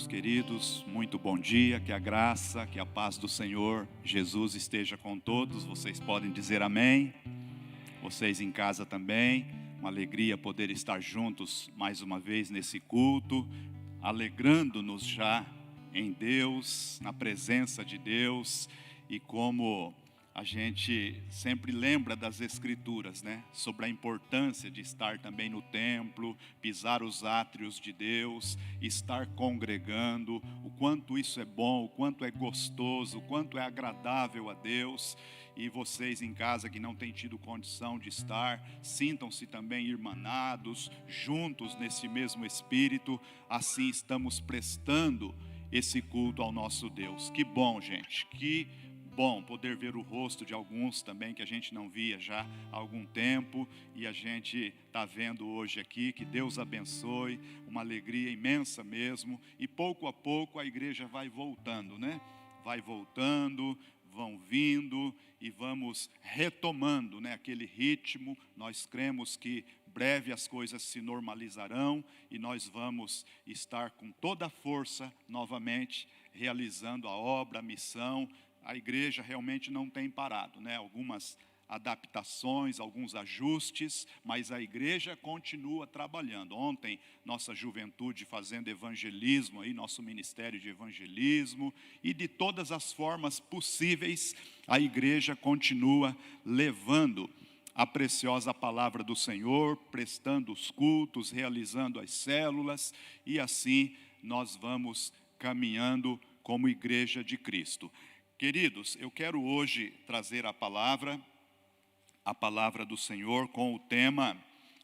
meus queridos, muito bom dia, que a graça, que a paz do Senhor Jesus esteja com todos. Vocês podem dizer amém, vocês em casa também. Uma alegria poder estar juntos mais uma vez nesse culto, alegrando-nos já em Deus, na presença de Deus. E como a gente sempre lembra das Escrituras, né? Sobre a importância de estar também no templo, pisar os átrios de Deus, estar congregando, o quanto isso é bom, o quanto é gostoso, o quanto é agradável a Deus. E vocês em casa que não têm tido condição de estar, sintam-se também irmanados, juntos nesse mesmo Espírito. Assim estamos prestando esse culto ao nosso Deus. Que bom, gente, que bom poder ver o rosto de alguns também que a gente não via já há algum tempo, e a gente está vendo hoje aqui. Que Deus abençoe, uma alegria imensa mesmo. E pouco a pouco a igreja vai voltando, né? Vai voltando, vão vindo e vamos retomando, né, aquele ritmo. Nós cremos que breve as coisas se normalizarão e nós vamos estar com toda a força novamente realizando a obra, a missão. A igreja realmente não tem parado, né? Algumas adaptações, alguns ajustes, mas a igreja continua trabalhando. Ontem, nossa juventude fazendo evangelismo, aí, nosso ministério de evangelismo, e de todas as formas possíveis, a igreja continua levando a preciosa palavra do Senhor, prestando os cultos, realizando as células, e assim nós vamos caminhando como igreja de Cristo. Queridos, eu quero hoje trazer a palavra do Senhor com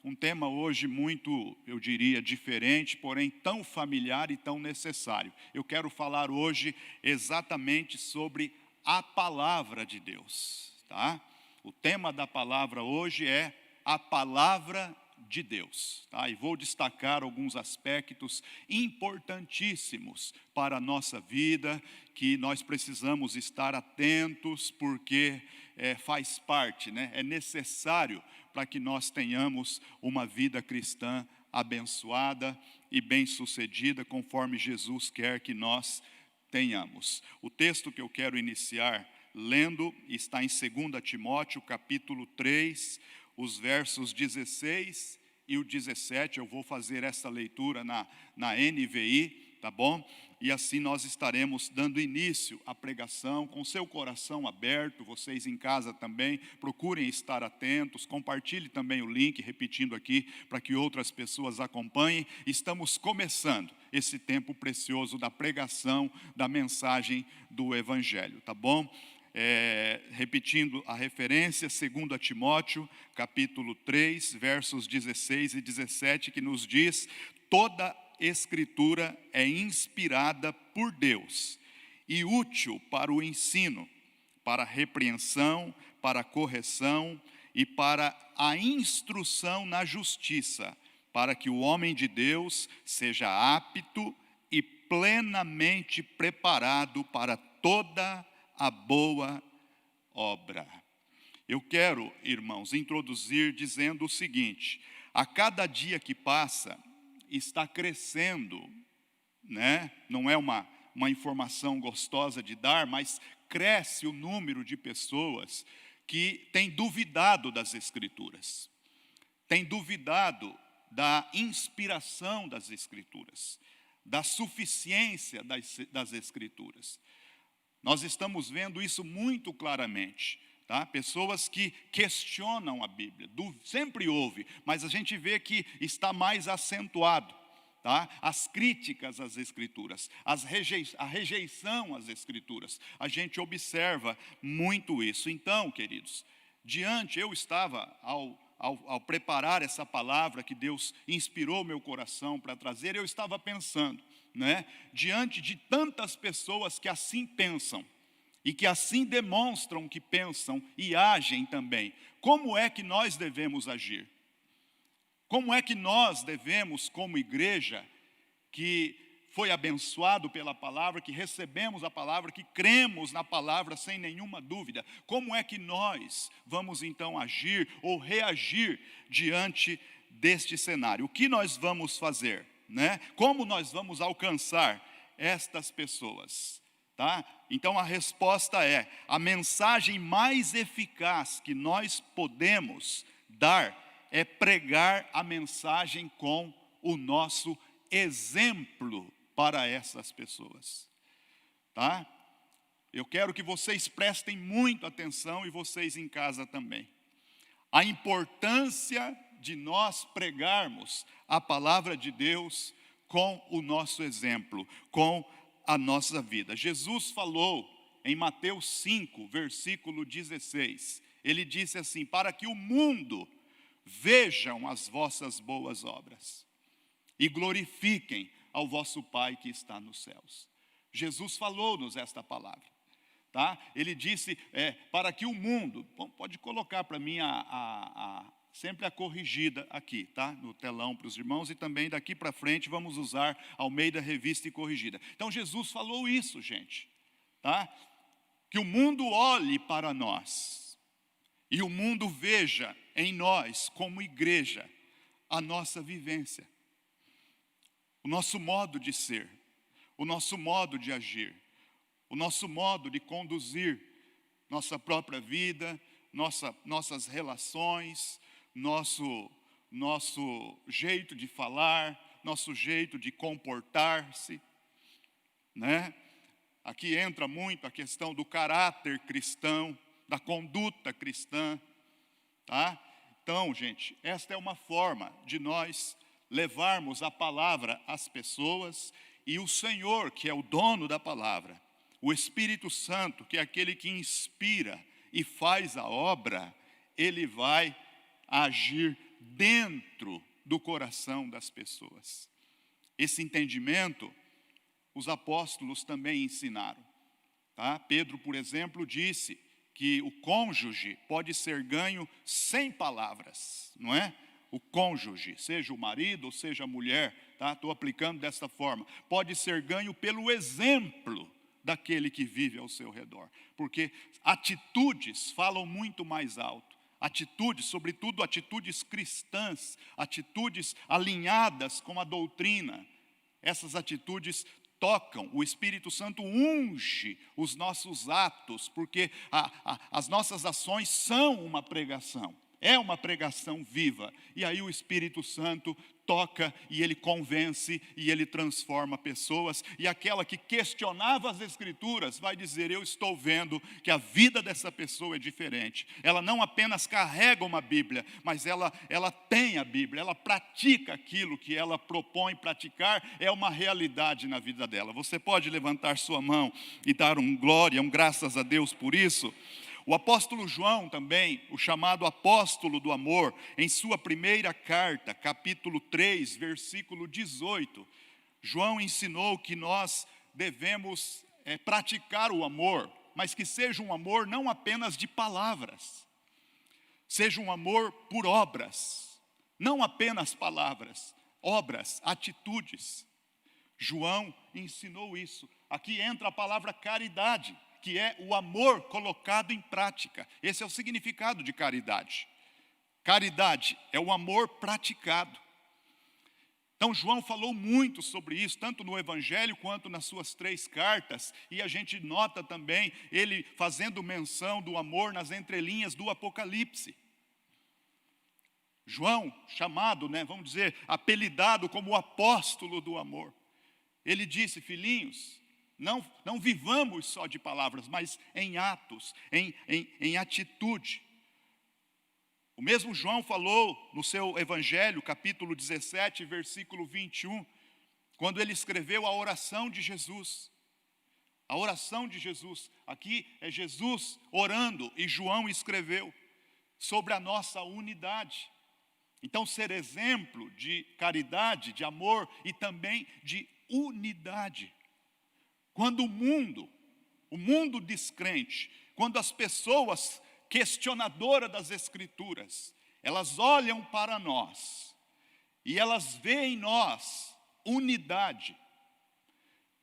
um tema hoje muito, eu diria, diferente, porém tão familiar e tão necessário. Eu quero falar hoje exatamente sobre a palavra de Deus, tá? O tema da palavra hoje é a palavra de Deus, tá? E vou destacar alguns aspectos importantíssimos para a nossa vida, que nós precisamos estar atentos, porque faz parte, né? É necessário para que nós tenhamos uma vida cristã abençoada e bem-sucedida, conforme Jesus quer que nós tenhamos. O texto que eu quero iniciar lendo está em 2 Timóteo, capítulo 3, os versos 16 e o 17, eu vou fazer essa leitura na NVI, tá bom? E assim nós estaremos dando início à pregação com seu coração aberto. Vocês em casa também, procurem estar atentos, compartilhe também o link, repetindo aqui, para que outras pessoas acompanhem. Estamos começando esse tempo precioso da pregação, da mensagem do Evangelho, tá bom? Repetindo a referência, 2 Timóteo, capítulo 3, versos 16 e 17, que nos diz: toda Escritura é inspirada por Deus e útil para o ensino, para a repreensão, para a correção e para a instrução na justiça, para que o homem de Deus seja apto e plenamente preparado para toda a boa obra. Eu quero, irmãos, introduzir dizendo o seguinte: a cada dia que passa, está crescendo, né? Não é uma informação gostosa de dar, mas cresce o número de pessoas que têm duvidado das Escrituras, têm duvidado da inspiração das Escrituras, da suficiência das Escrituras. Nós estamos vendo isso muito claramente, tá? Pessoas que questionam a Bíblia, sempre houve, mas a gente vê que está mais acentuado, tá? As críticas às Escrituras, a rejeição às Escrituras, a gente observa muito isso. Então, queridos, eu estava, ao preparar essa palavra que Deus inspirou meu coração para trazer, eu estava pensando, né, diante de tantas pessoas que assim pensam e que assim demonstram que pensam e agem também, como é que nós devemos agir? Como é que nós devemos, como igreja que foi abençoado pela palavra, que recebemos a palavra, que cremos na palavra sem nenhuma dúvida, como é que nós vamos então agir ou reagir diante deste cenário? O que nós vamos fazer, né? Como nós vamos alcançar estas pessoas? Tá? Então a resposta é: a mensagem mais eficaz que nós podemos dar é pregar a mensagem com o nosso exemplo para essas pessoas. Tá? Eu quero que vocês prestem muito atenção, e vocês em casa também. A importância de nós pregarmos a palavra de Deus com o nosso exemplo, com a nossa vida. Jesus falou em Mateus 5, versículo 16. Ele disse assim: para que o mundo vejam as vossas boas obras e glorifiquem ao vosso Pai que está nos céus. Jesus falou-nos esta palavra. Tá? Ele disse, para que o mundo, bom, pode colocar para mim sempre a corrigida aqui, tá? No telão para os irmãos, e também daqui para frente vamos usar Almeida Revista e Corrigida. Então Jesus falou isso, gente, tá? Que o mundo olhe para nós, e o mundo veja em nós, como igreja, a nossa vivência, o nosso modo de ser, o nosso modo de agir, o nosso modo de conduzir nossa própria vida, nossas relações, nosso jeito de falar, nosso jeito de comportar-se, né? Aqui entra muito a questão do caráter cristão, da conduta cristã, tá? Então, gente, esta é uma forma de nós levarmos a palavra às pessoas, e o Senhor, que é o dono da palavra, o Espírito Santo, que é aquele que inspira e faz a obra, ele vai agir dentro do coração das pessoas. Esse entendimento, os apóstolos também ensinaram. Tá? Pedro, por exemplo, disse que o cônjuge pode ser ganho sem palavras, não é? O cônjuge, seja o marido ou seja a mulher, tá? Estou aplicando desta forma, pode ser ganho pelo exemplo daquele que vive ao seu redor, porque atitudes falam muito mais alto. Atitudes, sobretudo atitudes cristãs, atitudes alinhadas com a doutrina, essas atitudes tocam, o Espírito Santo unge os nossos atos, porque as nossas ações são uma pregação, é uma pregação viva, e aí o Espírito Santo toca e ele convence e ele transforma pessoas, e aquela que questionava as Escrituras vai dizer: eu estou vendo que a vida dessa pessoa é diferente. Ela não apenas carrega uma Bíblia, mas ela tem a Bíblia, ela pratica aquilo que ela propõe praticar, é uma realidade na vida dela. Você pode levantar sua mão e dar glória, graças a Deus por isso? O apóstolo João também, o chamado apóstolo do amor, em sua primeira carta, capítulo 3, versículo 18, João ensinou que nós devemos praticar o amor, mas que seja um amor não apenas de palavras, seja um amor por obras, não apenas palavras, obras, atitudes. João ensinou isso. Aqui entra a palavra caridade, que é o amor colocado em prática. Esse é o significado de caridade. Caridade é o amor praticado. Então João falou muito sobre isso, tanto no Evangelho quanto nas suas 3 cartas, e a gente nota também ele fazendo menção do amor nas entrelinhas do Apocalipse. João, chamado, vamos dizer, apelidado como o apóstolo do amor, ele disse: filhinhos, não vivamos só de palavras, mas em atos, em atitude. O mesmo João falou no seu Evangelho, capítulo 17, versículo 21, quando ele escreveu a oração de Jesus. A oração de Jesus, aqui é Jesus orando, e João escreveu sobre a nossa unidade. Então, ser exemplo de caridade, de amor e também de unidade. Quando o mundo descrente, quando as pessoas questionadoras das Escrituras, elas olham para nós e elas veem em nós unidade,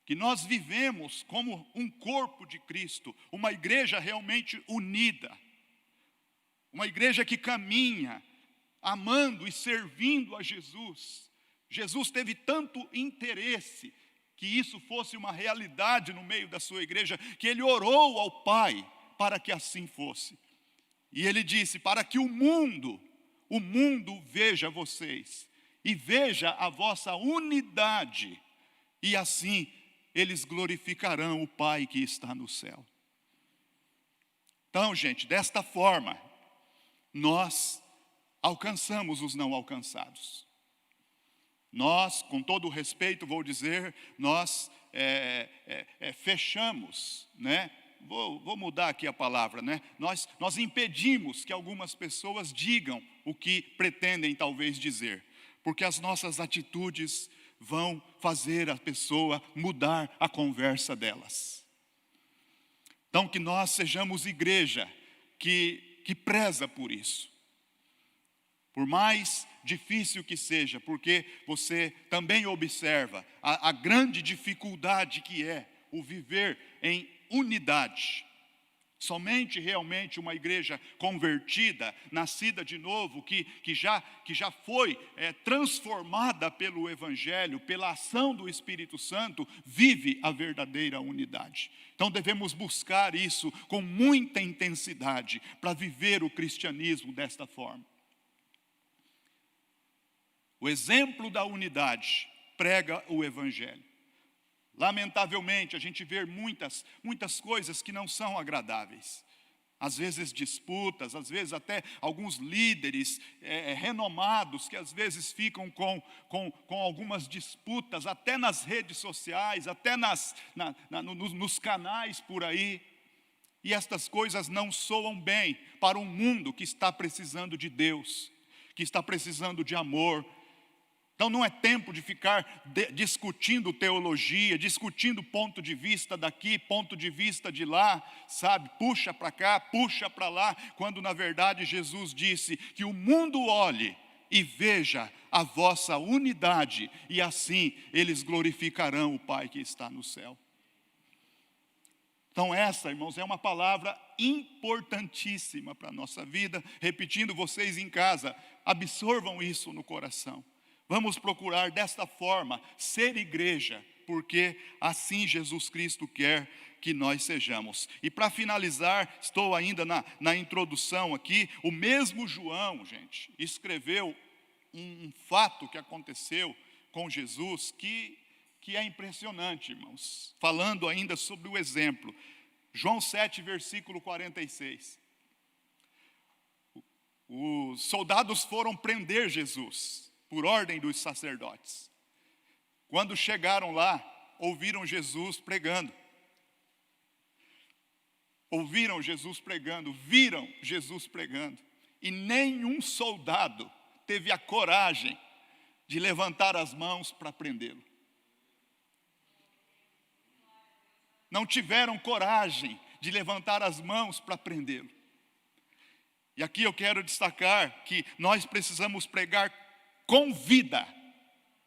que nós vivemos como um corpo de Cristo, uma igreja realmente unida, uma igreja que caminha amando e servindo a Jesus. Jesus teve tanto interesse que isso fosse uma realidade no meio da sua igreja, que ele orou ao Pai para que assim fosse. E ele disse, para que o mundo veja vocês e veja a vossa unidade, e assim eles glorificarão o Pai que está no céu. Então, gente, desta forma, nós alcançamos os não alcançados. Nós, com todo o respeito, vou dizer, nós fechamos, né? Vou mudar aqui a palavra, né? Nós impedimos que algumas pessoas digam o que pretendem talvez dizer, porque as nossas atitudes vão fazer a pessoa mudar a conversa delas. Então, que nós sejamos igreja que preza por isso. Por mais difícil que seja, porque você também observa a grande dificuldade que é o viver em unidade. Somente realmente uma igreja convertida, nascida de novo, que já foi transformada pelo Evangelho, pela ação do Espírito Santo, vive a verdadeira unidade. Então devemos buscar isso com muita intensidade para viver o cristianismo desta forma. O exemplo da unidade prega o Evangelho. Lamentavelmente, a gente vê muitas coisas que não são agradáveis. Às vezes disputas, às vezes até alguns líderes renomados que às vezes ficam com algumas disputas, até nas redes sociais, até nos canais por aí. E estas coisas não soam bem para um mundo que está precisando de Deus, que está precisando de amor. Então não é tempo de ficar discutindo teologia, discutindo ponto de vista daqui, ponto de vista de lá, sabe? Puxa para cá, puxa para lá, quando na verdade Jesus disse que o mundo olhe e veja a vossa unidade, e assim eles glorificarão o Pai que está no céu. Então essa, irmãos, é uma palavra importantíssima para a nossa vida. Repetindo, vocês em casa, absorvam isso no coração. Vamos procurar desta forma ser igreja, porque assim Jesus Cristo quer que nós sejamos. E para finalizar, estou ainda na introdução aqui, o mesmo João, gente, escreveu um fato que aconteceu com Jesus que é impressionante, irmãos. Falando ainda sobre o exemplo. João 7, versículo 46. Os soldados foram prender Jesus por ordem dos sacerdotes. Quando chegaram lá, ouviram Jesus pregando. Ouviram Jesus pregando, viram Jesus pregando. E nenhum soldado teve a coragem de levantar as mãos para prendê-lo. Não tiveram coragem de levantar as mãos para prendê-lo. E aqui eu quero destacar que nós precisamos pregar com vida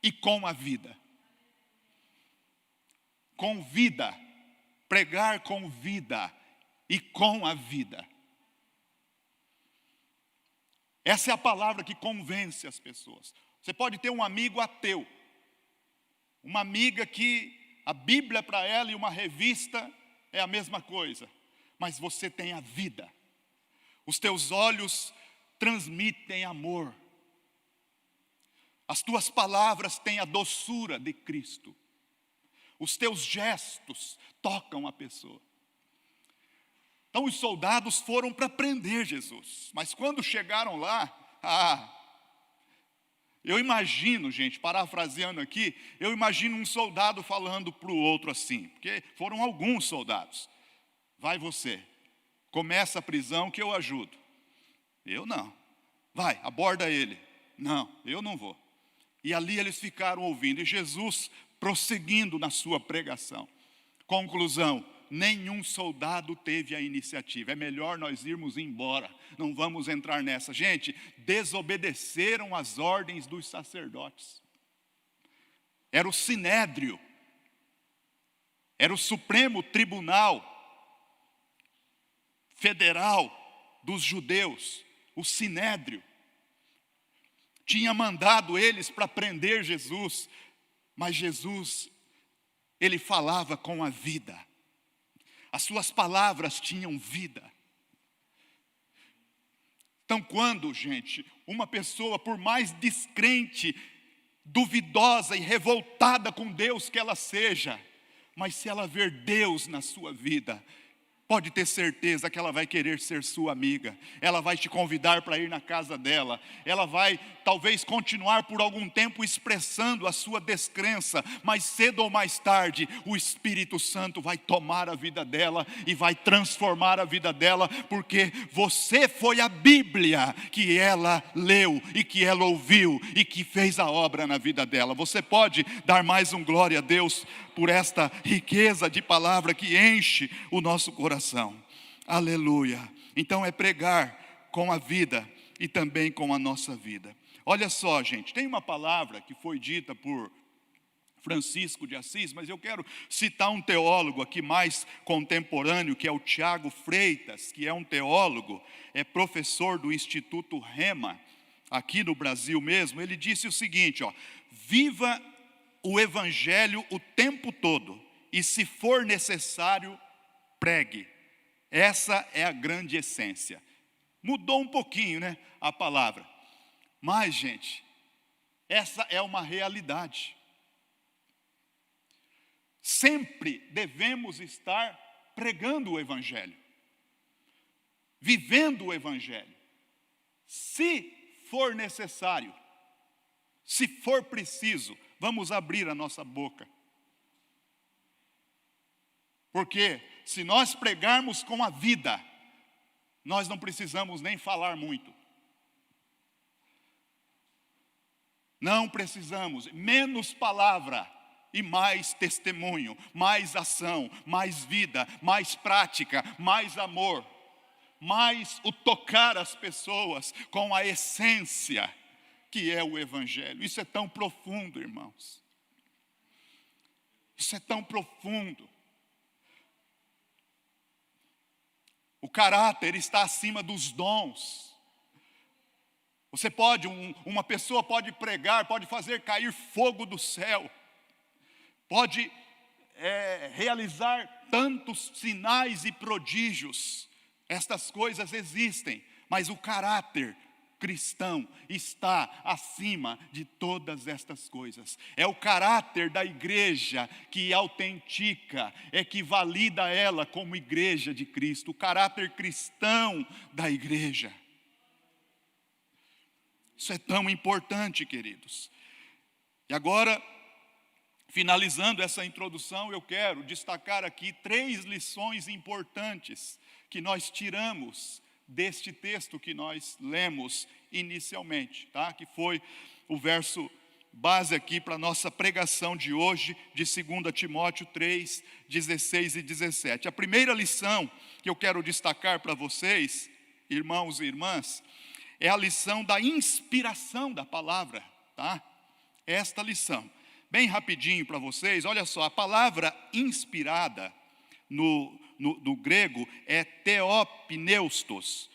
e com a vida. Com vida, pregar com vida e com a vida. Essa é a palavra que convence as pessoas. Você pode ter um amigo ateu, uma amiga que a Bíblia para ela e uma revista é a mesma coisa, mas você tem a vida. Os teus olhos transmitem amor. As tuas palavras têm a doçura de Cristo. Os teus gestos tocam a pessoa. Então os soldados foram para prender Jesus. Mas quando chegaram lá, eu imagino, gente, parafraseando aqui, eu imagino um soldado falando para o outro assim, porque foram alguns soldados. Vai você, começa a prisão que eu ajudo. Eu não. Vai, aborda ele. Não, eu não vou. E ali eles ficaram ouvindo, e Jesus prosseguindo na sua pregação. Conclusão, nenhum soldado teve a iniciativa. É melhor nós irmos embora, não vamos entrar nessa. Gente, desobedeceram as ordens dos sacerdotes. Era o Sinédrio, era o Supremo Tribunal Federal dos judeus, o Sinédrio. Tinha mandado eles para prender Jesus, mas Jesus Ele falava com a vida. As suas palavras tinham vida. Então quando, gente, uma pessoa, por mais descrente, duvidosa e revoltada com Deus que ela seja, mas se ela ver Deus na sua vida, pode ter certeza que ela vai querer ser sua amiga. Ela vai te convidar para ir na casa dela. Ela vai talvez continuar por algum tempo expressando a sua descrença, mas cedo ou mais tarde o Espírito Santo vai tomar a vida dela e vai transformar a vida dela, porque você foi a Bíblia que ela leu e que ela ouviu e que fez a obra na vida dela. Você pode dar mais um glória a Deus por esta riqueza de palavra que enche o nosso coração. Aleluia. Então é pregar com a vida e também com a nossa vida. Olha só, gente, tem uma palavra que foi dita por Francisco de Assis, mas eu quero citar um teólogo aqui mais contemporâneo, que é o Tiago Freitas, que é um teólogo, é professor do Instituto Rema, aqui no Brasil mesmo. Ele disse o seguinte, viva o Evangelho o tempo todo, e se for necessário, pregue. Essa é a grande essência. Mudou um pouquinho, né, a palavra. Mas, gente, essa é uma realidade. Sempre devemos estar pregando o Evangelho, vivendo o Evangelho. Se for necessário, se for preciso, vamos abrir a nossa boca. Porque se nós pregarmos com a vida, nós não precisamos nem falar muito. Não precisamos, menos palavra e mais testemunho, mais ação, mais vida, mais prática, mais amor, mais o tocar as pessoas com a essência que é o Evangelho. Isso é tão profundo, irmãos. Isso é tão profundo. O caráter está acima dos dons. Você pode, uma pessoa pode pregar, pode fazer cair fogo do céu, pode realizar tantos sinais e prodígios. Estas coisas existem, mas o caráter cristão está acima de todas estas coisas. É o caráter da igreja que autentica, é que valida ela como igreja de Cristo, o caráter cristão da igreja. Isso é tão importante, queridos. E agora, finalizando essa introdução, eu quero destacar aqui 3 lições importantes que nós tiramos deste texto que nós lemos inicialmente, tá? Que foi o verso base aqui para a nossa pregação de hoje, de 2 Timóteo 3, 16 e 17. A primeira lição que eu quero destacar para vocês, irmãos e irmãs, é a lição da inspiração da palavra, tá? Esta lição, bem rapidinho para vocês, olha só, a palavra inspirada no grego é theopneustos,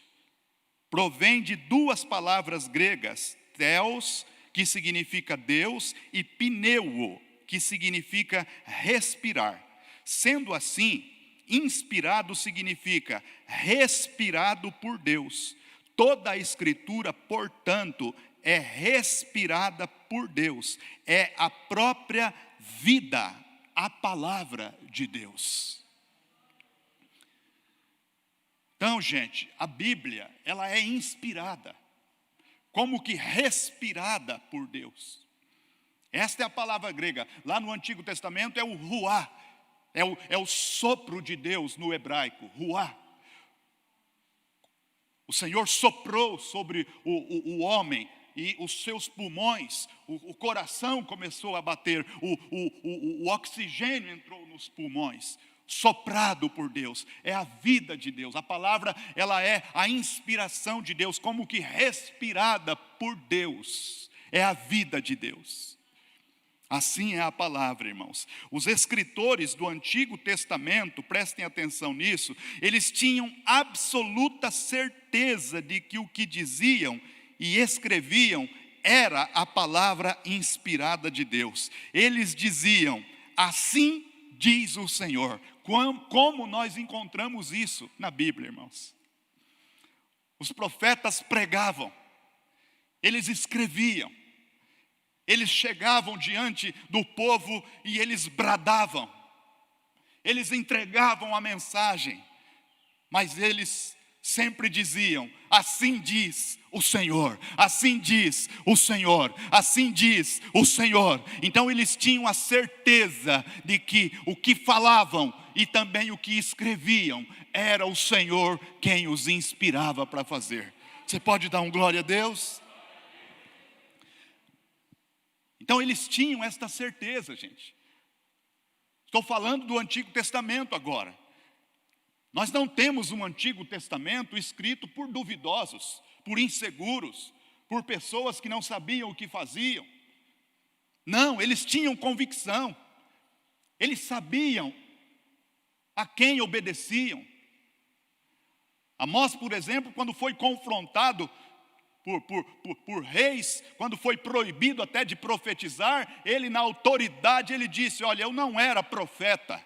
provém de 2 palavras gregas, theos, que significa Deus, e pneuo, que significa respirar. Sendo assim, inspirado significa respirado por Deus. Toda a Escritura, portanto, é respirada por Deus. É a própria vida, a palavra de Deus. Então, gente, a Bíblia, ela é inspirada, como que respirada por Deus. Esta é a palavra grega. Lá no Antigo Testamento é o ruá, é o sopro de Deus no hebraico, ruá. O Senhor soprou sobre o homem e os seus pulmões, o coração começou a bater, o oxigênio entrou nos pulmões, soprado por Deus, é a vida de Deus. A palavra, ela é a inspiração de Deus, como que respirada por Deus, é a vida de Deus. Assim é a palavra, irmãos. Os escritores do Antigo Testamento, prestem atenção nisso, eles tinham absoluta certeza de que o que diziam e escreviam era a palavra inspirada de Deus. Eles diziam, assim diz o Senhor. Como nós encontramos isso na Bíblia, irmãos? Os profetas pregavam, eles escreviam, eles chegavam diante do povo e eles bradavam, eles entregavam a mensagem, mas eles sempre diziam: assim diz o Senhor, assim diz o Senhor, assim diz o Senhor. Então eles tinham a certeza de que o que falavam e também o que escreviam era o Senhor quem os inspirava para fazer. Você pode dar um glória a Deus? Então eles tinham esta certeza, gente. Estou falando do Antigo Testamento agora. Nós não temos um Antigo Testamento escrito por duvidosos, por inseguros, por pessoas que não sabiam o que faziam. Não, eles tinham convicção. Eles sabiam a quem obedeciam. Amós, por exemplo, quando foi confrontado por reis, quando foi proibido até de profetizar, ele na autoridade, ele disse: olha, eu não era profeta,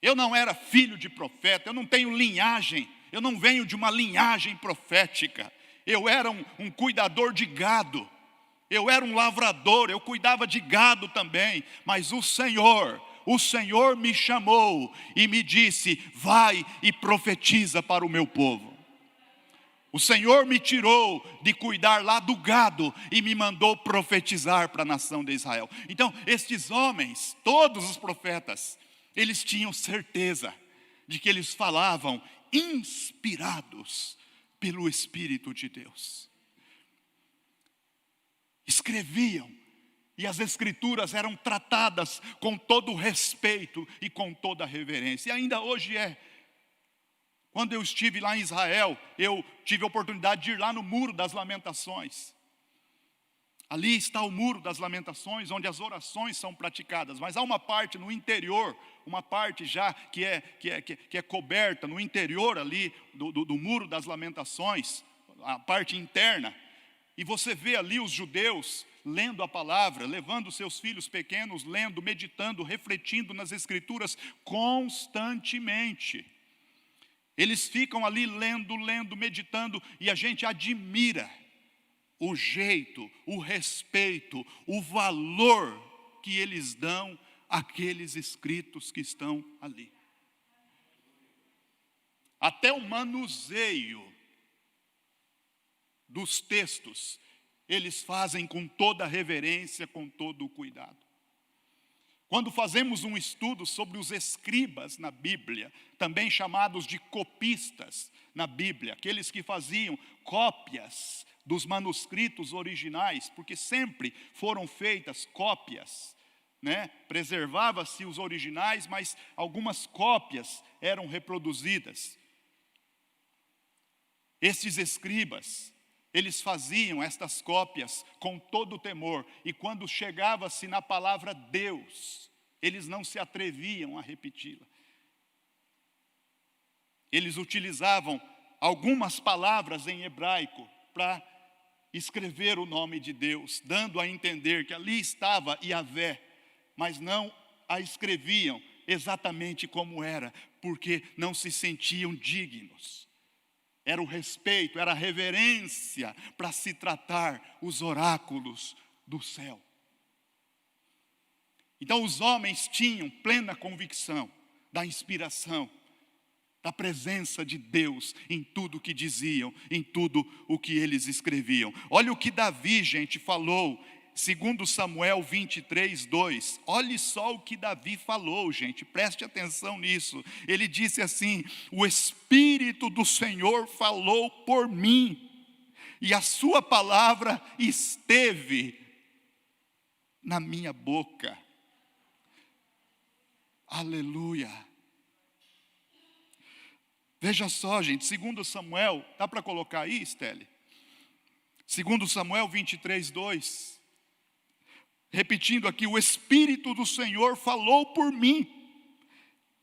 eu não era filho de profeta, eu não tenho linhagem, eu não venho de uma linhagem profética, eu era um cuidador de gado, eu era um lavrador, eu cuidava de gado também, mas o Senhor me chamou e me disse: vai e profetiza para o meu povo. O Senhor me tirou de cuidar lá do gado e me mandou profetizar para a nação de Israel. Então, estes homens, todos os profetas, eles tinham certeza de que eles falavam inspirados pelo Espírito de Deus. Escreviam, e as Escrituras eram tratadas com todo respeito e com toda reverência. E ainda hoje é. Quando eu estive lá em Israel, eu tive a oportunidade de ir lá no Muro das Lamentações. Ali está o Muro das Lamentações, onde as orações são praticadas. Mas há uma parte no interior, uma parte já que é coberta no interior ali do Muro das Lamentações, a parte interna. E você vê ali os judeus lendo a palavra, levando seus filhos pequenos, lendo, meditando, refletindo nas Escrituras constantemente. Eles ficam ali lendo, meditando, e a gente admira o jeito, o respeito, o valor que eles dão àqueles escritos que estão ali. Até o manuseio dos textos, eles fazem com toda a reverência, com todo o cuidado. Quando fazemos um estudo sobre os escribas na Bíblia, também chamados de copistas na Bíblia, aqueles que faziam cópias dos manuscritos originais, porque sempre foram feitas cópias, né? Preservava-se os originais, mas algumas cópias eram reproduzidas. Estes escribas, eles faziam estas cópias com todo o temor, e quando chegava-se na palavra Deus, eles não se atreviam a repeti-la. Eles utilizavam algumas palavras em hebraico para escrever o nome de Deus, dando a entender que ali estava Yahvé, mas não a escreviam exatamente como era, porque não se sentiam dignos. Era o respeito, era a reverência para se tratar os oráculos do céu. Então os homens tinham plena convicção da inspiração, da presença de Deus em tudo o que diziam, em tudo o que eles escreviam. Olha o que Davi, gente, falou, segundo Samuel 23:2. Olhe só o que Davi falou, gente, preste atenção nisso. Ele disse assim: o Espírito do Senhor falou por mim, e a sua palavra esteve na minha boca. Aleluia. Veja só, gente, segundo Samuel, dá para colocar aí, Estelle? Segundo Samuel 23:2. Repetindo aqui, o Espírito do Senhor falou por mim,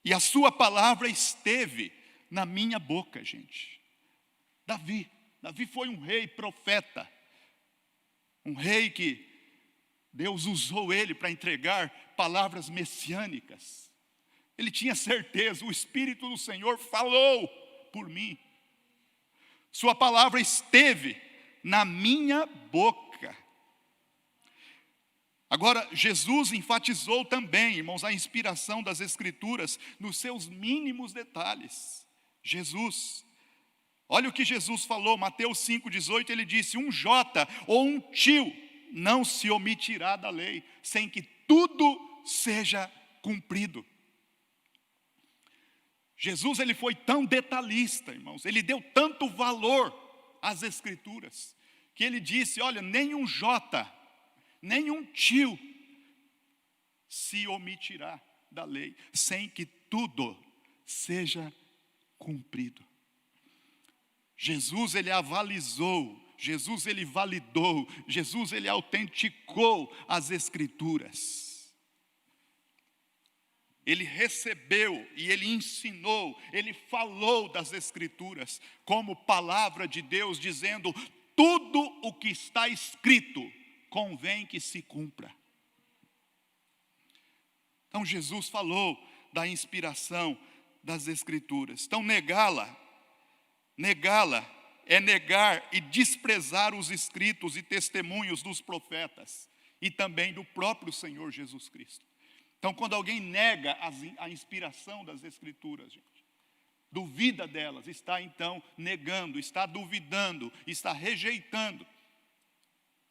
e a sua palavra esteve na minha boca, gente. Davi foi um rei profeta, um rei que Deus usou ele para entregar palavras messiânicas. Ele tinha certeza, o Espírito do Senhor falou por mim. Sua palavra esteve na minha boca. Agora, Jesus enfatizou também, irmãos, a inspiração das Escrituras nos seus mínimos detalhes. Jesus, olha o que Jesus falou, Mateus 5,18, ele disse: um jota ou um tio não se omitirá da lei, sem que tudo seja cumprido. Jesus, ele foi tão detalhista, irmãos, ele deu tanto valor às Escrituras, que ele disse: olha, nem um jota, nem um tio se omitirá da lei, sem que tudo seja cumprido. Jesus, ele avalizou, Jesus, ele validou, Jesus, ele autenticou as Escrituras. Ele recebeu e ele ensinou, ele falou das Escrituras como palavra de Deus, dizendo: tudo o que está escrito convém que se cumpra. Então Jesus falou da inspiração das Escrituras. Então negá-la é negar e desprezar os escritos e testemunhos dos profetas e também do próprio Senhor Jesus Cristo. Então, quando alguém nega a inspiração das Escrituras, gente, duvida delas, está então negando, está duvidando, está rejeitando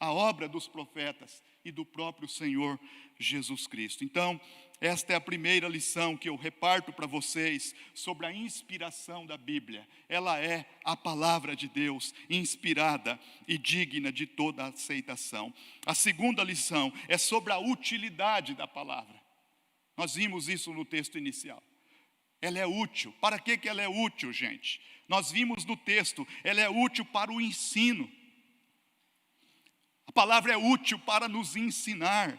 a obra dos profetas e do próprio Senhor Jesus Cristo. Então, esta é a primeira lição que eu reparto para vocês sobre a inspiração da Bíblia. Ela é a palavra de Deus, inspirada e digna de toda aceitação. A segunda lição é sobre a utilidade da palavra. Nós vimos isso no texto inicial. Ela é útil. Para que ela é útil, gente? Nós vimos no texto, ela é útil para o ensino. A palavra é útil para nos ensinar.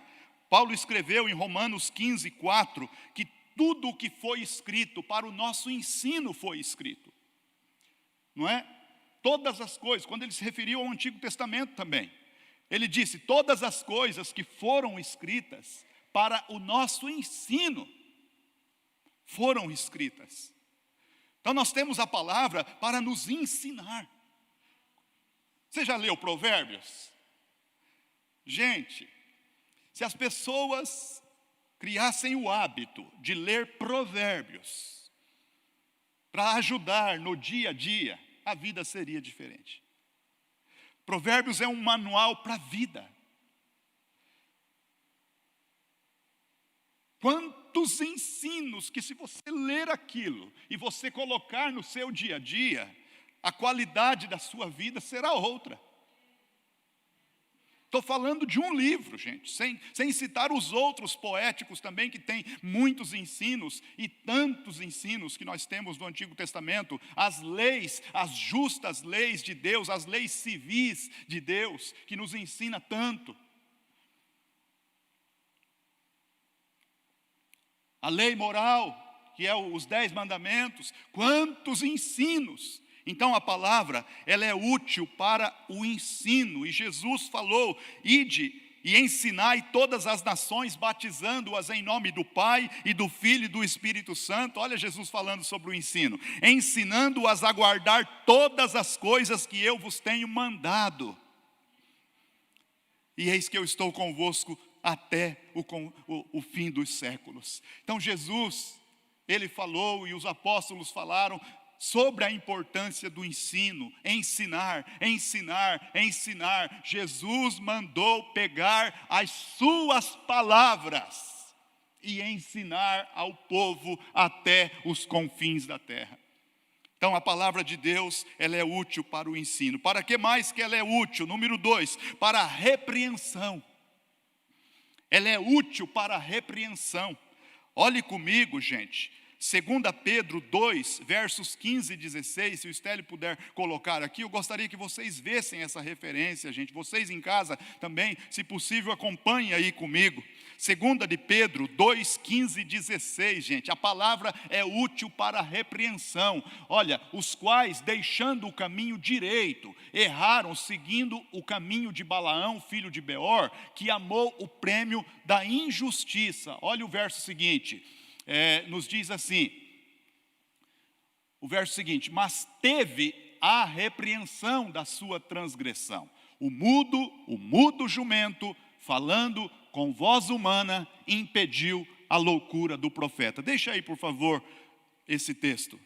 Paulo escreveu em Romanos 15:4 que tudo o que foi escrito para o nosso ensino foi escrito. Não é? Todas as coisas, quando ele se referiu ao Antigo Testamento também. Ele disse: todas as coisas que foram escritas para o nosso ensino foram escritas. Então nós temos a palavra para nos ensinar. Você já leu Provérbios? Gente, se as pessoas criassem o hábito de ler Provérbios para ajudar no dia a dia, a vida seria diferente. Provérbios é um manual para a vida. Quantos ensinos que, se você ler aquilo e você colocar no seu dia a dia, a qualidade da sua vida será outra. Estou falando de um livro, gente, sem citar os outros poéticos também, que tem muitos ensinos, e tantos ensinos que nós temos no Antigo Testamento, as leis, as justas leis de Deus, as leis civis de Deus, que nos ensina tanto. A lei moral, que é os 10 mandamentos, quantos ensinos. Então a palavra, ela é útil para o ensino, e Jesus falou: ide e ensinai todas as nações, batizando-as em nome do Pai e do Filho e do Espírito Santo. Olha Jesus falando sobre o ensino: ensinando-as a guardar todas as coisas que eu vos tenho mandado. E eis que eu estou convosco até o fim dos séculos. Então Jesus, ele falou, e os apóstolos falaram sobre a importância do ensino, ensinar. Jesus mandou pegar as suas palavras e ensinar ao povo até os confins da terra. Então a palavra de Deus, ela é útil para o ensino. Para que mais que ela é útil? Número 2, para a repreensão. Ela é útil para a repreensão. Olhe comigo, gente, 2 Pedro 2, versos 15 e 16, se o Estélio puder colocar aqui, eu gostaria que vocês vissem essa referência, gente. Vocês em casa também, se possível, acompanhem aí comigo. 2 de Pedro 2, 15 e 16, gente. A palavra é útil para a repreensão. Olha, os quais, deixando o caminho direito, erraram seguindo o caminho de Balaão, filho de Beor, que amou o prêmio da injustiça. Olha o verso seguinte. Nos diz assim, o verso seguinte: mas teve a repreensão da sua transgressão. O mudo jumento, falando com voz humana, impediu a loucura do profeta. Deixa aí, por favor, esse texto.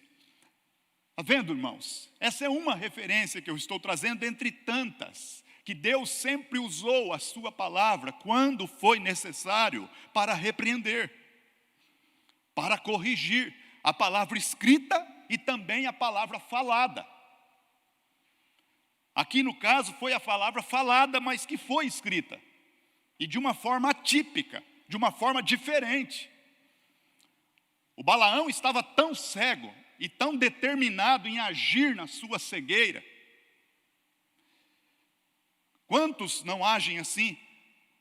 Está vendo, irmãos? Essa é uma referência que eu estou trazendo entre tantas, que Deus sempre usou a sua palavra quando foi necessário para repreender, para corrigir, a palavra escrita e também a palavra falada. Aqui no caso foi a palavra falada, mas que foi escrita, e de uma forma atípica, de uma forma diferente. O Balaão estava tão cego e tão determinado em agir na sua cegueira. Quantos não agem assim?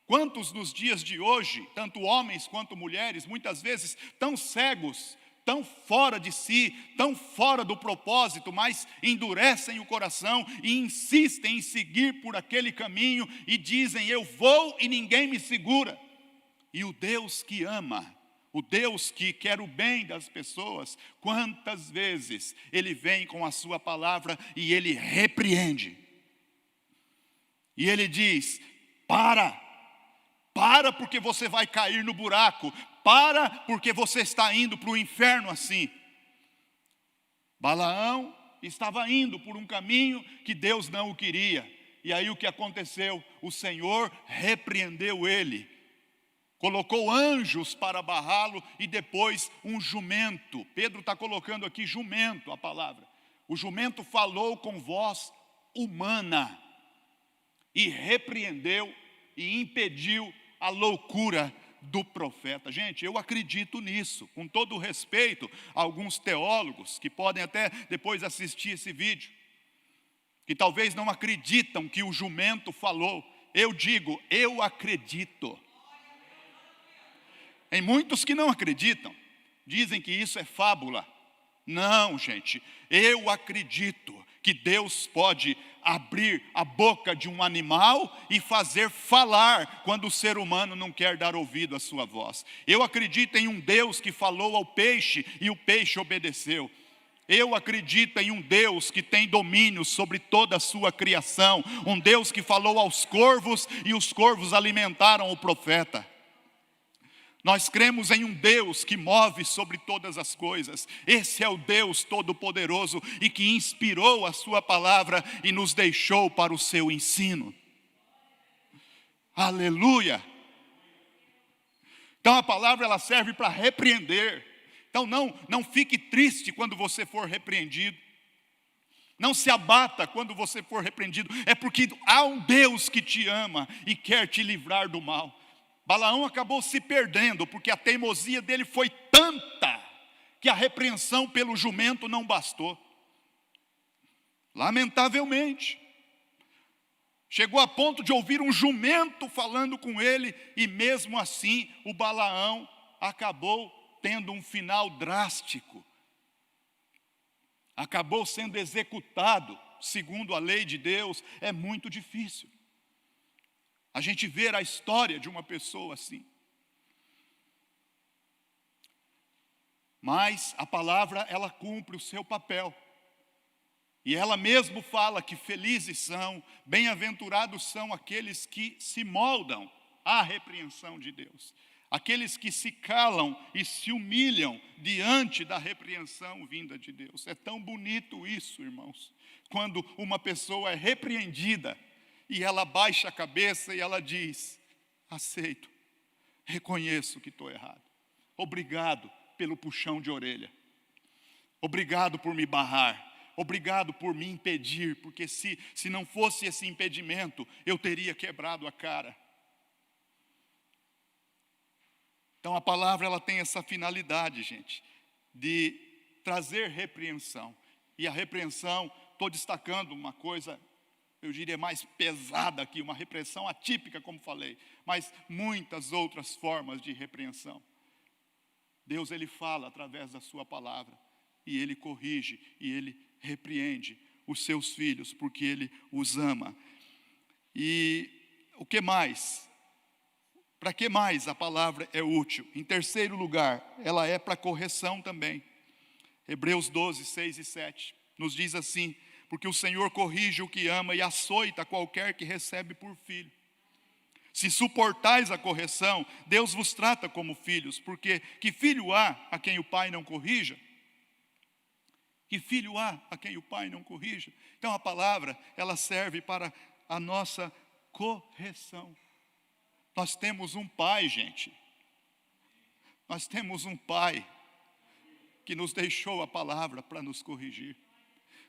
Quantos nos dias de hoje, tanto homens quanto mulheres, muitas vezes tão cegos, tão fora de si, tão fora do propósito, mas endurecem o coração e insistem em seguir por aquele caminho e dizem: eu vou e ninguém me segura. E o Deus que ama, o Deus que quer o bem das pessoas, quantas vezes Ele vem com a sua palavra e Ele repreende. E Ele diz: para porque você vai cair no buraco, para porque você está indo para o inferno assim. Balaão estava indo por um caminho que Deus não o queria. E aí o que aconteceu? O Senhor repreendeu ele. Colocou anjos para barrá-lo e depois um jumento. Pedro está colocando aqui jumento, a palavra. O jumento falou com voz humana e repreendeu e impediu a loucura do profeta. Gente, eu acredito nisso, com todo o respeito a alguns teólogos que podem até depois assistir esse vídeo, que talvez não acreditam que o jumento falou. Eu digo, eu acredito. Tem muitos que não acreditam, dizem que isso é fábula. Não, gente, eu acredito que Deus pode abrir a boca de um animal e fazer falar quando o ser humano não quer dar ouvido à sua voz. Eu acredito em um Deus que falou ao peixe e o peixe obedeceu. Eu acredito em um Deus que tem domínio sobre toda a sua criação. Um Deus que falou aos corvos e os corvos alimentaram o profeta. Nós cremos em um Deus que move sobre todas as coisas. Esse é o Deus Todo-Poderoso e que inspirou a sua palavra e nos deixou para o seu ensino. Aleluia! Então a palavra ela serve para repreender. Então não fique triste quando você for repreendido. Não se abata quando você for repreendido. É porque há um Deus que te ama e quer te livrar do mal. Balaão acabou se perdendo, porque a teimosia dele foi tanta, que a repreensão pelo jumento não bastou. Lamentavelmente, chegou a ponto de ouvir um jumento falando com ele, e mesmo assim o Balaão acabou tendo um final drástico. Acabou sendo executado, segundo a lei de Deus. É muito difícil a gente ver a história de uma pessoa assim. Mas a palavra, ela cumpre o seu papel. E ela mesmo fala que felizes são, bem-aventurados são aqueles que se moldam à repreensão de Deus. Aqueles que se calam e se humilham diante da repreensão vinda de Deus. É tão bonito isso, irmãos, quando uma pessoa é repreendida e ela baixa a cabeça e ela diz: aceito, reconheço que estou errado. Obrigado pelo puxão de orelha. Obrigado por me barrar. Obrigado por me impedir, porque se não fosse esse impedimento, eu teria quebrado a cara. Então a palavra ela tem essa finalidade, gente. de trazer repreensão. E a repreensão, estou destacando uma coisa, eu diria mais pesada aqui, uma repreensão atípica, como falei, mas muitas outras formas de repreensão. Deus, Ele fala através da sua palavra, e Ele corrige, e Ele repreende os seus filhos, porque Ele os ama. E o que mais? Para que mais a palavra é útil? Em terceiro lugar, ela é para correção também. Hebreus 12, 6 e 7, nos diz assim: porque o Senhor corrige o que ama e açoita qualquer que recebe por filho. Se suportais a correção, Deus vos trata como filhos, porque que filho há a quem o pai não corrija? Que filho há a quem o pai não corrija? Então a palavra, ela serve para a nossa correção. Nós temos um pai, gente. Nós temos um pai que nos deixou a palavra para nos corrigir.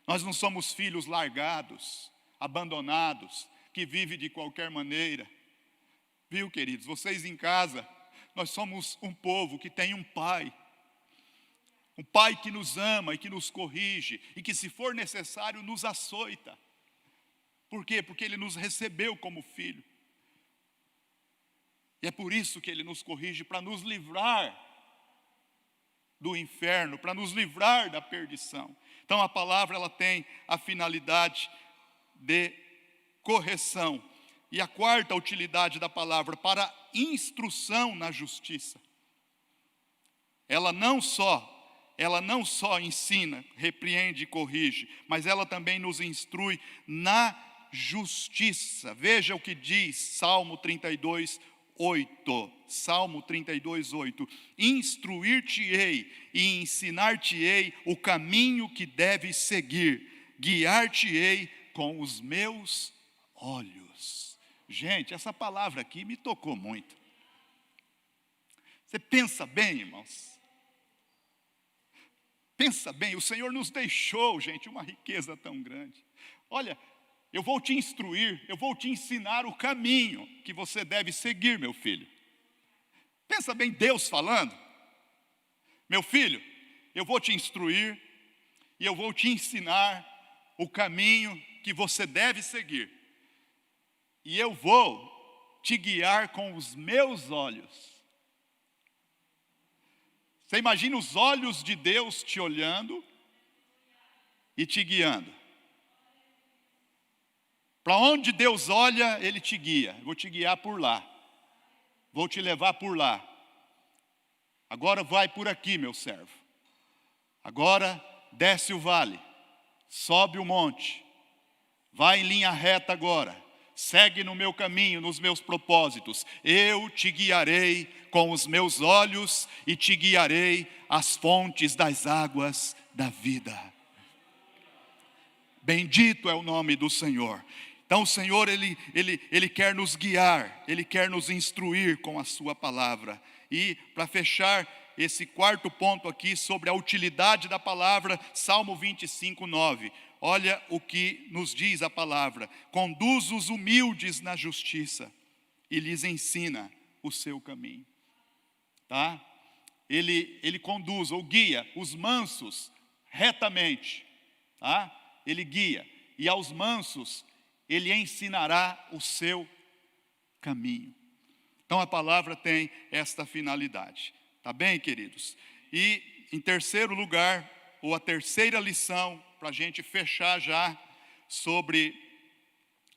Nós não somos filhos largados, abandonados, que vivem de qualquer maneira. Viu, queridos? Vocês em casa, nós somos um povo que tem um pai. Um pai que nos ama e que nos corrige e que, se for necessário, nos açoita. Por quê? Porque Ele nos recebeu como filho. E é por isso que Ele nos corrige, para nos livrar do inferno, para nos livrar da perdição. Então a palavra, ela tem a finalidade de correção. E a quarta utilidade da palavra, para instrução na justiça. Ela não só ensina, repreende e corrige, mas ela também nos instrui na justiça. Veja o que diz Salmo 32, 8. Salmo 32, 8. Instruir-te-ei e ensinar-te-ei o caminho que deves seguir, guiar-te-ei com os meus olhos. Gente, essa palavra aqui me tocou muito. Você pensa bem, irmãos? Pensa bem, o Senhor nos deixou, gente, uma riqueza tão grande. Olha, eu vou te instruir, eu vou te ensinar o caminho que você deve seguir, meu filho. Pensa bem, Deus falando. Meu filho, eu vou te instruir e eu vou te ensinar o caminho que você deve seguir. E eu vou te guiar com os meus olhos. Você imagina os olhos de Deus te olhando e te guiando. Para onde Deus olha, Ele te guia. Eu vou te guiar por lá. Vou te levar por lá. Agora vai por aqui, meu servo. Agora desce o vale. Sobe o monte. Vai em linha reta agora. Segue no meu caminho, nos meus propósitos. Eu te guiarei com os meus olhos e te guiarei às fontes das águas da vida. Bendito é o nome do Senhor. Então o Senhor, Ele quer nos guiar, Ele quer nos instruir com a sua palavra. E para fechar esse quarto ponto aqui sobre a utilidade da palavra, Salmo 25, 9. Olha o que nos diz a palavra: conduz os humildes na justiça e lhes ensina o seu caminho. Tá? Ele conduz ou guia os mansos retamente. Tá? Ele guia, e aos mansos Ele ensinará o seu caminho. Então a palavra tem esta finalidade. Tá bem, queridos? E em terceiro lugar, ou a terceira lição, para a gente fechar já sobre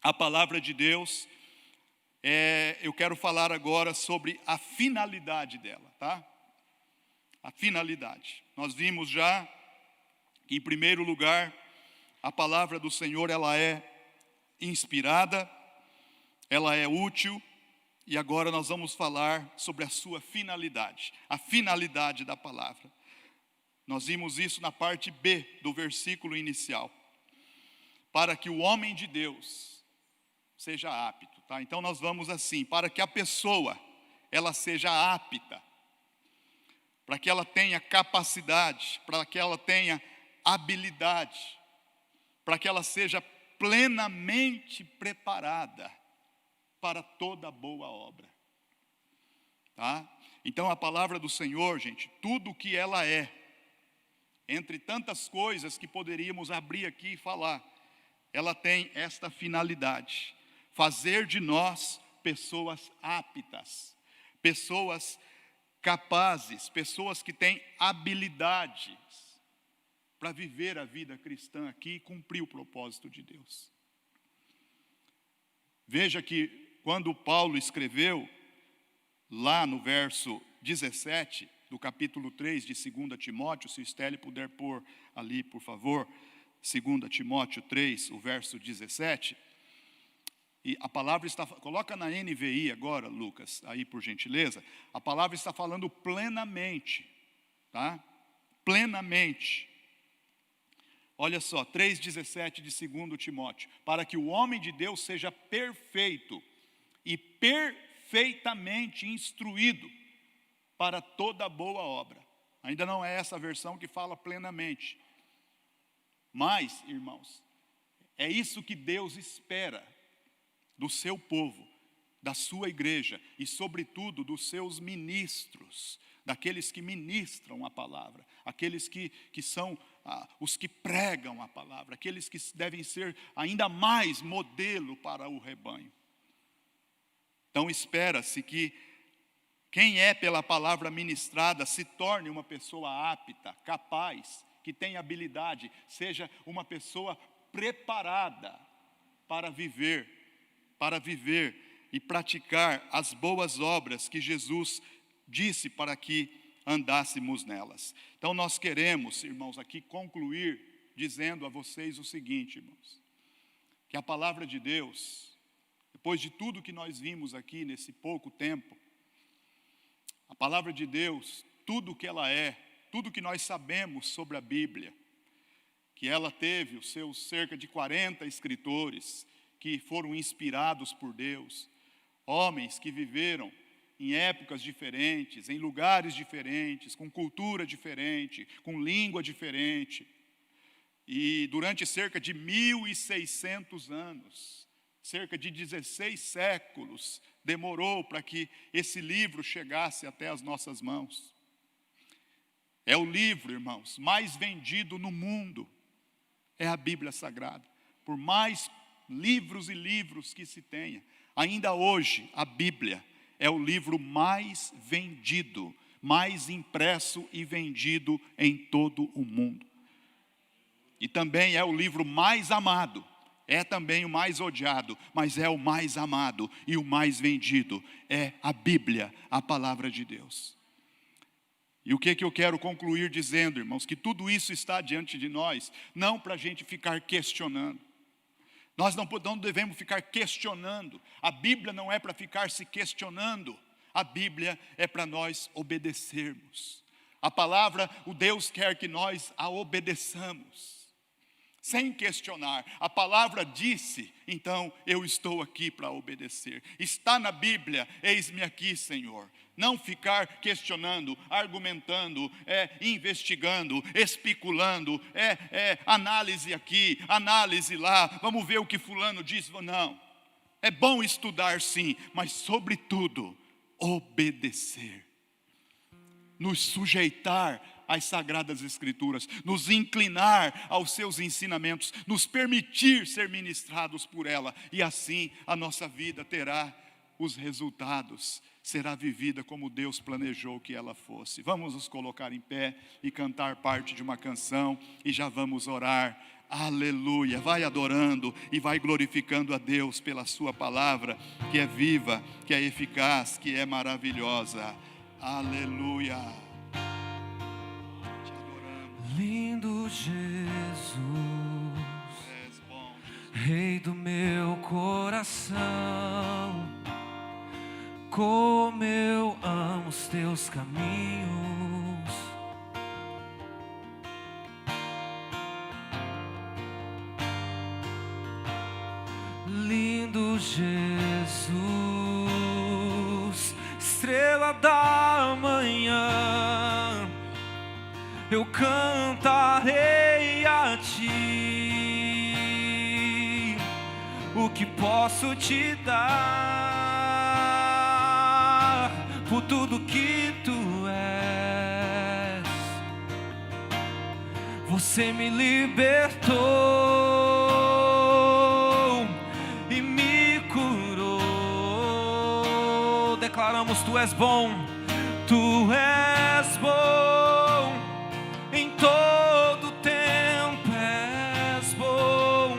a palavra de Deus, eu quero falar agora sobre a finalidade dela, tá? A finalidade. Nós vimos já que, em primeiro lugar, a palavra do Senhor, ela é inspirada, ela é útil, e agora nós vamos falar sobre a sua finalidade, a finalidade da palavra. Nós vimos isso na parte B do versículo inicial. Para que o homem de Deus seja apto, tá? Então nós vamos assim, para que a pessoa, ela seja apta, para que ela tenha capacidade, para que ela tenha habilidade, para que ela seja plenamente preparada para toda boa obra. Tá? Então a palavra do Senhor, gente, tudo o que ela é, Entre tantas coisas que poderíamos abrir aqui e falar, ela tem esta finalidade: fazer de nós pessoas aptas, pessoas capazes, pessoas que têm habilidades para viver a vida cristã aqui e cumprir o propósito de Deus. Veja que quando Paulo escreveu, lá no verso 17 do capítulo 3 de 2 Timóteo, se o Stélio puder pôr ali, por favor, 2 Timóteo 3, o verso 17, e a palavra está, coloca na NVI agora, Lucas, aí por gentileza, a palavra está falando plenamente, tá? Plenamente. Olha só, 3,17 de 2 Timóteo, para que o homem de Deus seja perfeito e perfeitamente instruído para toda boa obra. Ainda não é essa a versão que fala plenamente. Mas, irmãos, é isso que Deus espera do seu povo, da sua igreja e, sobretudo, dos seus ministros, daqueles que ministram a palavra, aqueles que são os que pregam a palavra, aqueles que devem ser ainda mais modelo para o rebanho. Então espera-se que quem é pela palavra ministrada se torne uma pessoa apta, capaz, que tenha habilidade, seja uma pessoa preparada para viver e praticar as boas obras que Jesus disse para que andássemos nelas. Então nós queremos, irmãos, aqui concluir dizendo a vocês o seguinte, irmãos, que a palavra de Deus, depois de tudo que nós vimos aqui nesse pouco tempo, a palavra de Deus, tudo o que ela é, tudo que nós sabemos sobre a Bíblia, que ela teve os seus cerca de 40 escritores que foram inspirados por Deus, homens que viveram em épocas diferentes, em lugares diferentes, com cultura diferente, com língua diferente, e durante cerca de 1.600 anos, cerca de 16 séculos, demorou para que esse livro chegasse até as nossas mãos. É o livro, irmãos, mais vendido no mundo, é a Bíblia Sagrada. Por mais livros e livros que se tenha, ainda hoje a Bíblia é o livro mais vendido, mais impresso e vendido em todo o mundo. E também é o livro mais amado, é também o mais odiado, mas é o mais amado e o mais vendido, é a Bíblia, a palavra de Deus. E o que eu quero concluir dizendo, irmãos, que tudo isso está diante de nós, não para a gente ficar questionando. Nós não devemos ficar questionando. A Bíblia não é para ficar se questionando. A Bíblia é para nós obedecermos. A palavra, o Deus quer que nós a obedeçamos, sem questionar. A palavra disse, então eu estou aqui para obedecer. Está na Bíblia, eis-me aqui, Senhor. Não ficar questionando, argumentando, investigando, especulando, análise aqui, análise lá, vamos ver o que fulano diz. Não, é bom estudar sim, mas sobretudo, obedecer. Nos sujeitar às Sagradas Escrituras, nos inclinar aos seus ensinamentos, nos permitir ser ministrados por ela, e assim a nossa vida terá os resultados, será vivida como Deus planejou que ela fosse. Vamos nos colocar em pé e cantar parte de uma canção, e já vamos orar. Aleluia, vai adorando e vai glorificando a Deus pela sua palavra, que é viva, que é eficaz, que é maravilhosa. Aleluia. Lindo Jesus, Rei do meu coração, como eu amo os teus caminhos. Lindo Jesus, estrela da manhã, eu cantarei a ti o que posso te dar por tudo que tu és. Você me libertou e me curou. Declaramos: Tu és bom, Tu és bom, em todo tempo és bom.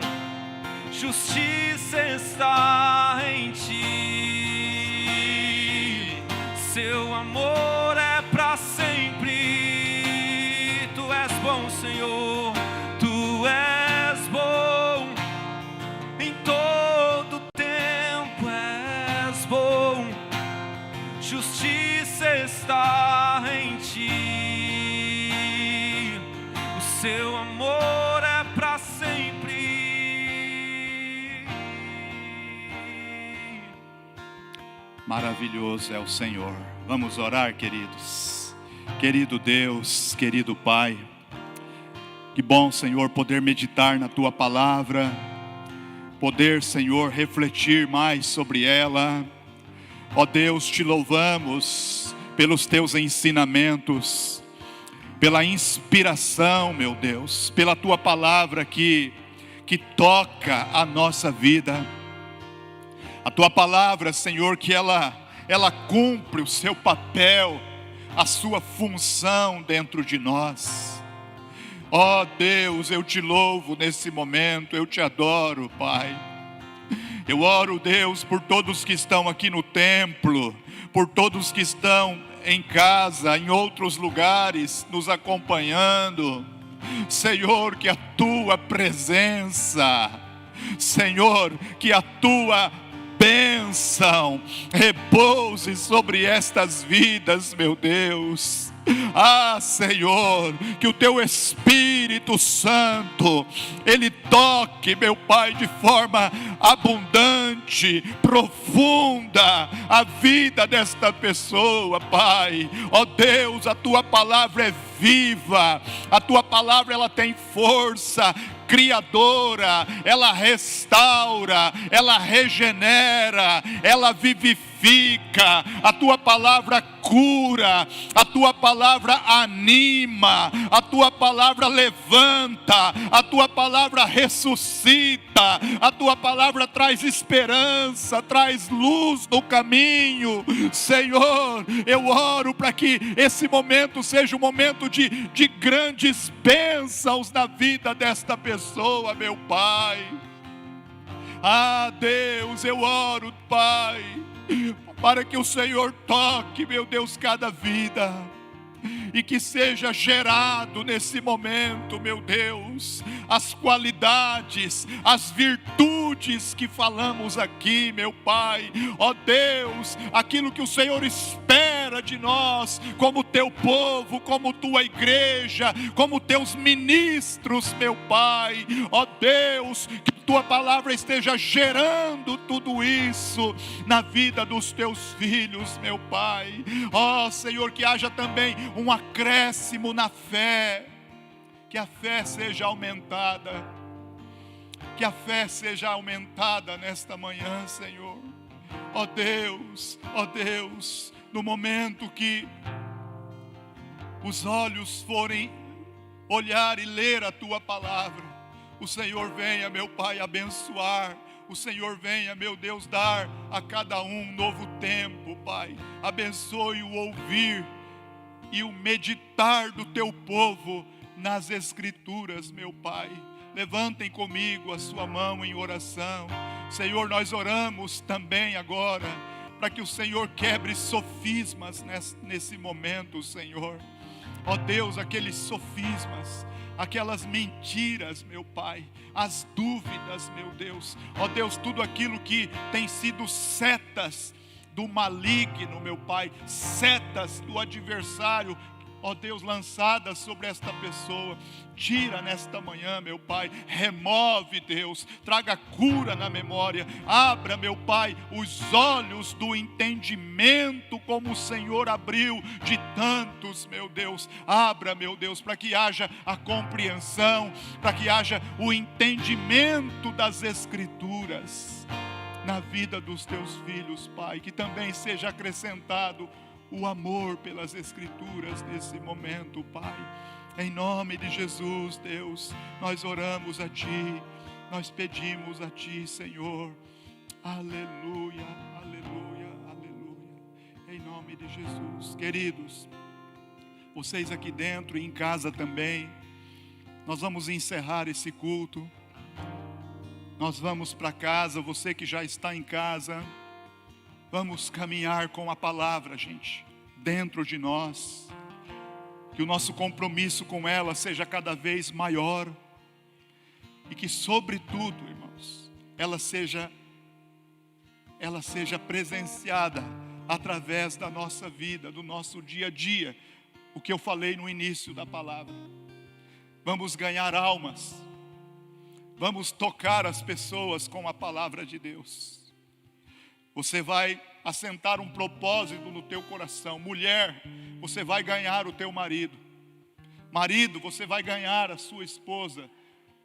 Justiça está em Ti, Seu amor é para sempre. Tu és bom, Senhor, Tu és bom, em todo tempo és bom. Justiça está em Ti, o Seu amor é para sempre. Maravilhoso é o Senhor. Vamos orar, queridos. Querido Deus, querido Pai, que bom, Senhor, poder meditar na Tua palavra, poder, Senhor, refletir mais sobre ela. Ó Deus, Te louvamos pelos Teus ensinamentos, pela inspiração, meu Deus, pela Tua palavra que toca a nossa vida. A Tua palavra, Senhor, que ela cumpre o seu papel, a sua função dentro de nós. Ó Deus, eu Te louvo nesse momento, eu Te adoro, Pai. Eu oro, Deus, por todos que estão aqui no templo, por todos que estão em casa, em outros lugares, nos acompanhando. Senhor, que a Tua presença, Senhor, que a Tua bênção repouse sobre estas vidas, meu Deus. Ah, Senhor, que o Teu Espírito Santo, Ele toque, meu Pai, de forma abundante, profunda, a vida desta pessoa, Pai. Ó Deus, a Tua palavra é viva, a Tua palavra ela tem força criadora, ela restaura, ela regenera, ela vivifica. A Tua palavra cura, a Tua palavra anima, a Tua palavra levanta, a Tua palavra ressuscita, a Tua palavra traz esperança, traz luz no caminho. Senhor, eu oro para que esse momento seja um momento de grandes bênçãos na vida desta pessoa, meu Pai. Ah, Deus, eu oro, Pai, para que o Senhor toque, meu Deus, cada vida, e que seja gerado nesse momento, meu Deus, as qualidades, as virtudes que falamos aqui, meu Pai. Ó Deus, aquilo que o Senhor espera de nós, como Teu povo, como Tua igreja, como Teus ministros, meu Pai. Ó Deus, que Tua palavra esteja gerando tudo isso na vida dos Teus filhos, meu Pai. Ó Senhor, que haja também um acréscimo na fé, que a fé seja aumentada, que a fé seja aumentada nesta manhã, Senhor. Ó Deus, no momento que os olhos forem olhar e ler a Tua palavra, o Senhor venha, meu Pai, abençoar. O Senhor venha, meu Deus, dar a cada um novo tempo, Pai. Abençoe o ouvir e o meditar do Teu povo nas Escrituras, meu Pai. Levantem comigo a sua mão em oração. Senhor, nós oramos também agora para que o Senhor quebre sofismas nesse momento, Senhor. Ó Deus, aqueles sofismas, aquelas mentiras, meu Pai, as dúvidas, meu Deus. Ó Deus, tudo aquilo que tem sido setas do maligno, meu Pai, setas do adversário, ó Deus, lançadas sobre esta pessoa, tira nesta manhã, meu Pai, remove, Deus, traga cura na memória, abra, meu Pai, os olhos do entendimento, como o Senhor abriu de tantos, meu Deus, abra, meu Deus, para que haja a compreensão, para que haja o entendimento das Escrituras na vida dos Teus filhos, Pai, que também seja acrescentado o amor pelas Escrituras nesse momento, Pai. Em nome de Jesus, Deus, nós oramos a Ti, nós pedimos a Ti, Senhor. Aleluia, aleluia, aleluia. Em nome de Jesus. Queridos, vocês aqui dentro e em casa também, nós vamos encerrar esse culto. Nós vamos para casa, você que já está em casa, vamos caminhar com a palavra, gente, dentro de nós. Que o nosso compromisso com ela seja cada vez maior. E que, sobretudo, irmãos, ela seja presenciada através da nossa vida, do nosso dia a dia. O que eu falei no início da palavra. Vamos ganhar almas. Vamos tocar as pessoas com a palavra de Deus. Você vai assentar um propósito no teu coração. Mulher, você vai ganhar o teu marido. Marido, você vai ganhar a sua esposa.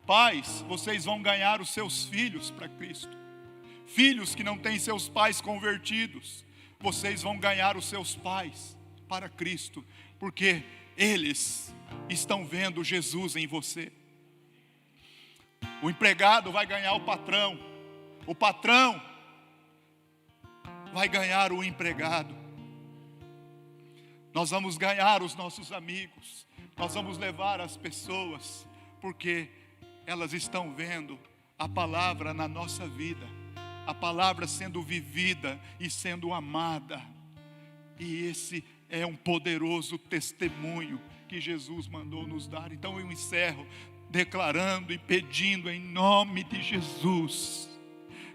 Pais, vocês vão ganhar os seus filhos para Cristo. Filhos que não têm seus pais convertidos, vocês vão ganhar os seus pais para Cristo, porque eles estão vendo Jesus em você. O empregado vai ganhar o patrão vai ganhar o empregado. Nós vamos ganhar os nossos amigos, nós vamos levar as pessoas, porque elas estão vendo a palavra na nossa vida, a palavra sendo vivida e sendo amada. E esse é um poderoso testemunho que Jesus mandou nos dar. Então eu encerro declarando e pedindo em nome de Jesus,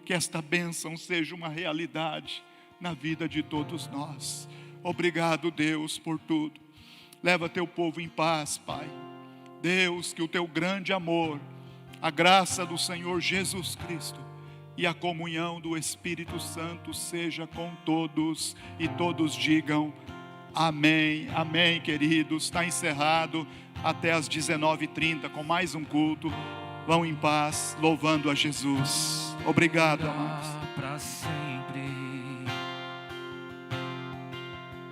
que esta bênção seja uma realidade na vida de todos nós. Obrigado, Deus, por tudo. Leva teu povo em paz, Pai. Deus, que o teu grande amor, a graça do Senhor Jesus Cristo e a comunhão do Espírito Santo seja com todos, e todos digam amém, amém, queridos. Está encerrado até às 19h30 com mais um culto. Vão em paz, louvando a Jesus. Obrigado, amados. Para sempre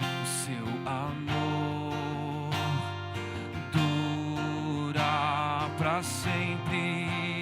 o seu amor dura para sempre.